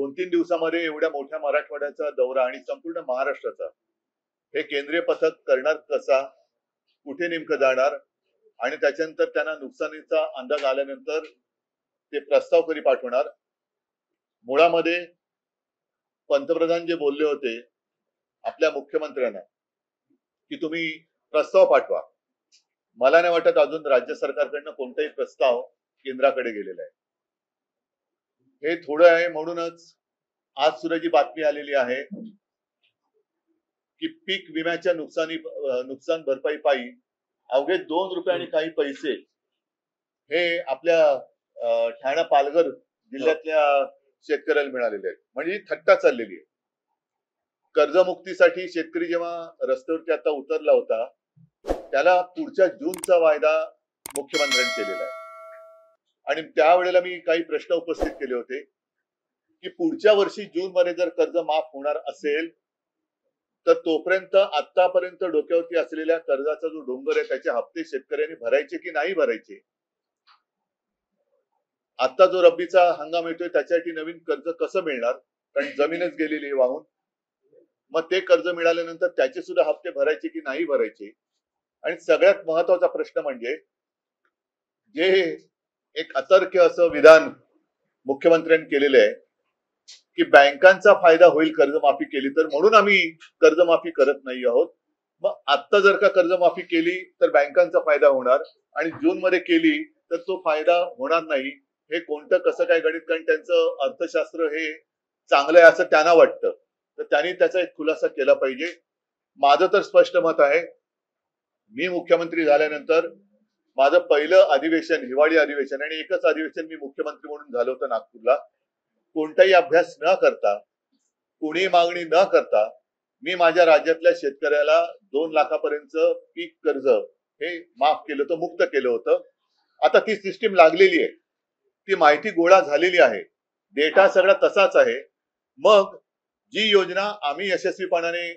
2-3 दिवसामध्ये एवढ्या मोठ्या मराठवाड्याचा दौरा आणि संपूर्ण महाराष्ट्राचा हे केंद्रीय पथक करणार कसा, कुठे नेमकं जाणार आणि त्याच्यानंतर त्यांना नुकसानीचा अंदाज आल्यानंतर ते प्रस्ताव कधी पाठवणार. मुळामध्ये पंतप्रधान जे बोलले होते आपल्या मुख्यमंत्र्यांना की तुम्ही प्रस्ताव पाठवा, मला नाही वाटत अजून राज्य सरकारकडनं कोणताही प्रस्ताव केंद्राकडे गेलेला आहे. हे थोडं आहे. म्हणूनच आज सुद्धा जी बातमी आलेली आहे की पीक विम्याच्या नुकसान भरपाई पायी अवघे 2 रुपये आणि काही पैसे हे आपल्या ठाणे पालघर जिल्ह्यातल्या शेतकऱ्याला मिळालेले आहेत. म्हणजे ही थट्टा चाललेली आहे. कर्जमुक्तीसाठी शेतकरी जेव्हा रस्त्यावरती आता उतरला होता त्याला पुढच्या जूनचा वायदा मुख्यमंत्र्यांनी केलेला आहे. आणि त्यावेळेला मी काही प्रश्न उपस्थित केले होते की पुढच्या वर्षी जून मध्ये जर कर्ज माफ होणार असेल तर तोपर्यंत आतापर्यंत डोक्यावरती असलेल्या कर्जाचा जो डोंगर आहे त्याचे हप्ते शेतकऱ्यांनी भरायचे की नाही भरायचे. आता जो रब्बीचा हंगाम येतोय त्याच्यासाठी नवीन कर्ज कसं मिळणार, कारण जमीनच गेलेली आहे वाहून. मग ते कर्ज मिळाल्यानंतर त्याचे सुद्धा हप्ते भरायचे की नाही भरायचे. आणि सगळ्यात महत्वाचा प्रश्न म्हणजे जे एक अतर्क्य असं विधान मुख्यमंत्र्यांनी केलेलं आहे की बँकांचा फायदा होईल कर्जमाफी केली तर, म्हणून आम्ही कर्जमाफी करत नाही आहोत. मग आता जर का कर्जमाफी केली तर बँकांचा फायदा होणार आणि जून मध्ये केली तर तो फायदा होणार नाही. हे कोणतं कसं काय गणित, कारण त्यांचं अर्थशास्त्र हे चांगलं आहे असं त्यांना वाटतं. तर त्यांनी त्याचा एक खुलासा केला पाहिजे. माझं तर स्पष्ट मत आहे, मी मुख्यमंत्री झाल्यानंतर माझं पहिलं अधिवेशन हिवाळी अधिवेशन आणि एकच अधिवेशन मी मुख्यमंत्री म्हणून झालं होतं नागपूरला. कोणताही अभ्यास न करता, कोणी मागणी न करता मी माझ्या राज्यातल्या शेतकऱ्याला 2 लाखापर्यंत पीक कर्ज हे माफ केलं होतं, मुक्त केलं होतं. आता ती सिस्टीम लागलेली आहे, ती माहिती गोळा झालेली आहे, डेटा सगळा तसाच आहे. मग जी योजना आम्ही यशस्वीपणाने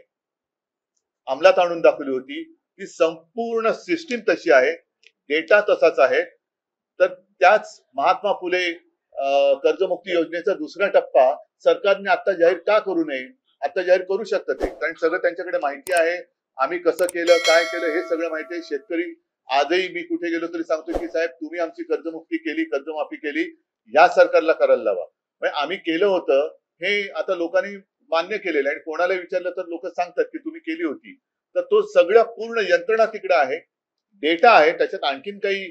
अंमलात आणून दाखवली होती ती संपूर्ण सिस्टीम तशी आहे, डेटा तसाच आहे. तर त्याच महात्मा फुले कर्जमुक्ती योजनेचा दुसरा टप्पा सरकारने आता जाहीर का करू नये. आता जाहीर करू शकतात ते, कारण सगळं त्यांच्याकडे माहिती आहे. आम्ही कसं केलं, काय केलं हे सगळं माहिती आहे. शेतकरी आजही मी कुठे गेलो तरी सांगतो की साहेब तुम्ही आमची कर्जमुक्ती केली, कर्जमाफी केली, या सरकारला करायला लावा. म्हणजे आम्ही केलं होतं हे आता लोकांनी मान्य केलेलं आहे. आणि कोणाला विचारलं तर लोक सांगतात की तुम्ही केली होती. तर तो सगळ्या पूर्ण यंत्रणा तिकडे आहे, डेटा आहे. त्याच्यात आणखीन काही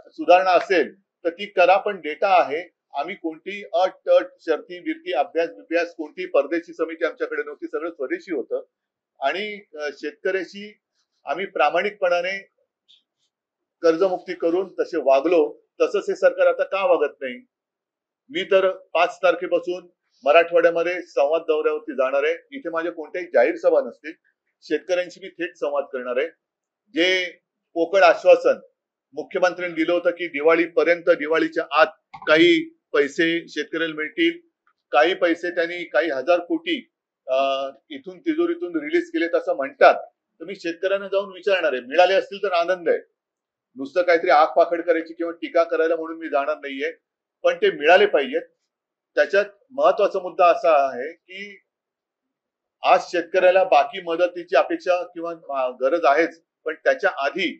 सुधारणा असेल तर ती करा, पण डेटा आहे. आम्ही कोणती अट शर्ती बिर्ती अभ्यास कोणती परदेशी समिती आमच्याकडे नव्हती, सगळं स्वदेशी होतं. आणि शेतकऱ्याशी आम्ही प्रामाणिकपणाने कर्जमुक्ती करून तसे वागलो. तसंच हे सरकार आता का वागत नाही. मी तर 5 तारखेपासून मराठवाड्यामध्ये संवाद दौऱ्यावरती जाणार आहे. इथे माझ्या कोणत्याही जाहीर सभा नसतील, शेतकऱ्यांशी मी थेट संवाद करणार आहे. जे पोकळ आश्वासन मुख्यमंत्र्यांनी दिलं होतं की दिवाळीपर्यंत, दिवाळीच्या आत काही पैसे शेतकऱ्याला मिळतील, काही पैसे त्यांनी काही हजार कोटी इथून तिजोरीतून रिलीज केलेत असं म्हणतात. तर मी शेतकऱ्यांना जाऊन विचारणार आहे. मिळाले असतील तर आनंद आहे, नुसतं काहीतरी आग पाखड करायची किंवा टीका करायला म्हणून मी जाणार नाहीये, पण ते मिळाले पाहिजेत. त्याच्यात महत्वाचा मुद्दा असा आहे की आज शेतकऱ्याला बाकी मदतीची अपेक्षा किंवा गरज आहेच, पण त्याच्या आधी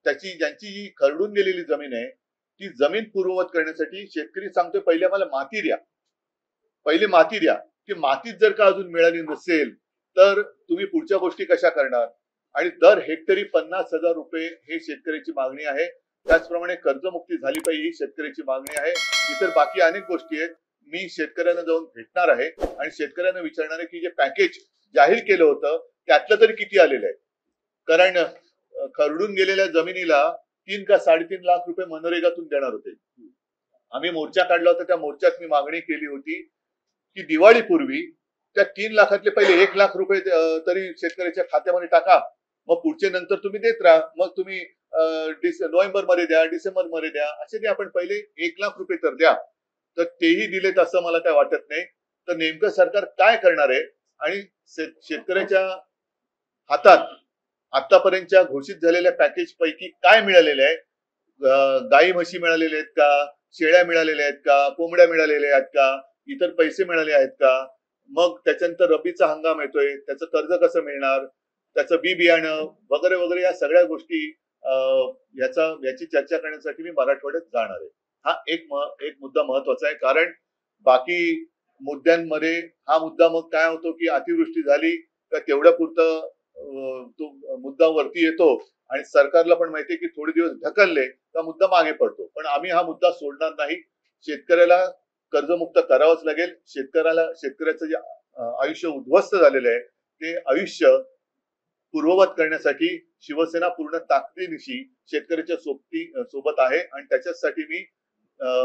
ज्यांची जी खरडून गेलेली जमीन आहे ती जमीन पूर्ववत करण्यासाठी शेतकरी सांगतोय पहिले मला माती द्या, पहिली माती द्या. की मातीच जर का अजून मिळाली नसेल तर तुम्ही पुढच्या गोष्टी कशा करणार. आणि दर हेक्टरी 50,000 रुपये हे शेतकऱ्याची मागणी आहे. त्याचप्रमाणे कर्जमुक्ती झाली पाहिजे ही शेतकऱ्याची मागणी आहे. इतर बाकी अनेक गोष्टी आहेत. मी शेतकऱ्यांना जाऊन भेटणार आहे आणि शेतकऱ्यांना विचारणार आहे की जे पॅकेज जाहीर केलं होतं त्यातलं तरी किती आलेलं आहे. कारण खरडून गेलेल्या जमिनीला 3 का 3.5 लाख रुपये मनरेगातून देणार होते. आम्ही मोर्चा काढला होता, त्या मोर्चात मी मागणी केली होती की दिवाळीपूर्वी त्या 3 लाखातले पहिले 1 लाख रुपये तरी शेतकऱ्याच्या खात्यामध्ये टाका, मग पुढचे नंतर तुम्ही देत राहा. मग तुम्ही नोव्हेंबर मध्ये द्या, डिसेंबर मध्ये द्या, असे द्या, पण पहिले 1 लाख रुपये तर द्या. तर तेही दिलेत असं मला काय वाटत नाही. तर नेमकं सरकार काय करणार आहे आणि शेतकऱ्याच्या हातात आतापर्यंतच्या घोषित झालेल्या पॅकेज पैकी काय मिळालेले आहे. गाई म्हशी मिळालेल्या आहेत का, शेळ्या मिळालेल्या आहेत का, कोंबड्या मिळालेल्या आहेत का, इतर पैसे मिळाले आहेत का, मग त्याच्यानंतर रब्बीचा हंगाम येतोय, त्याचं कर्ज कसं मिळणार, त्याचं बी बियाणं वगैरे वगैरे या सगळ्या गोष्टी याची चर्चा करण्यासाठी मी मराठवाड्यात जाणार आहे. हा एक मुद्दा महत्वाचा आहे, कारण बाकी मुद्द्यांमध्ये हा मुद्दा मग काय होतो की अतिवृष्टी झाली तर तेवढ्या पुरतं तो मुद्दा वरती येतो आणि सरकारला पण माहितीये की थोडे दिवस ढकलले तर मुद्दा मागे पडतो. पण आम्ही हा मुद्दा सोडणार नाही. शेतकऱ्याला कर्जमुक्त करावंच लागेल. शेतकऱ्याचं जे आयुष्य उद्ध्वस्त झालेलं आहे ते आयुष्य पूर्ववत करण्यासाठी शिवसेना पूर्ण ताकदीनिशी शेतकऱ्याच्या सोबत आहे आणि त्याच्यासाठी मी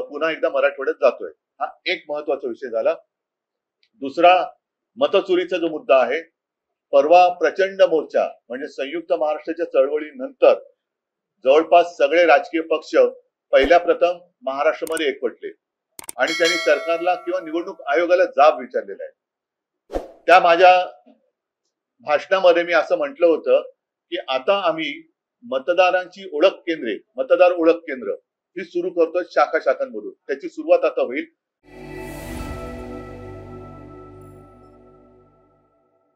पुन्हा एकदा मराठवाड्यात जातोय. हा एक महत्वाचा विषय झाला. दुसरा, मतचोरीचा जो मुद्दा आहे, परवा प्रचंड मोर्चा म्हणजे संयुक्त महाराष्ट्राच्या चळवळीनंतर जवळपास सगळे राजकीय पक्ष पहिल्या प्रथम महाराष्ट्रामध्ये एकवटले आणि त्यांनी सरकारला किंवा निवडणूक आयोगाला जाब विचारलेला आहे. त्या माझ्या भाषणामध्ये मी असं म्हटलं होतं की आता आम्ही मतदार ओळख केंद्र ही सुरू करतोय शाखांमधून. त्याची सुरुवात आता होईल.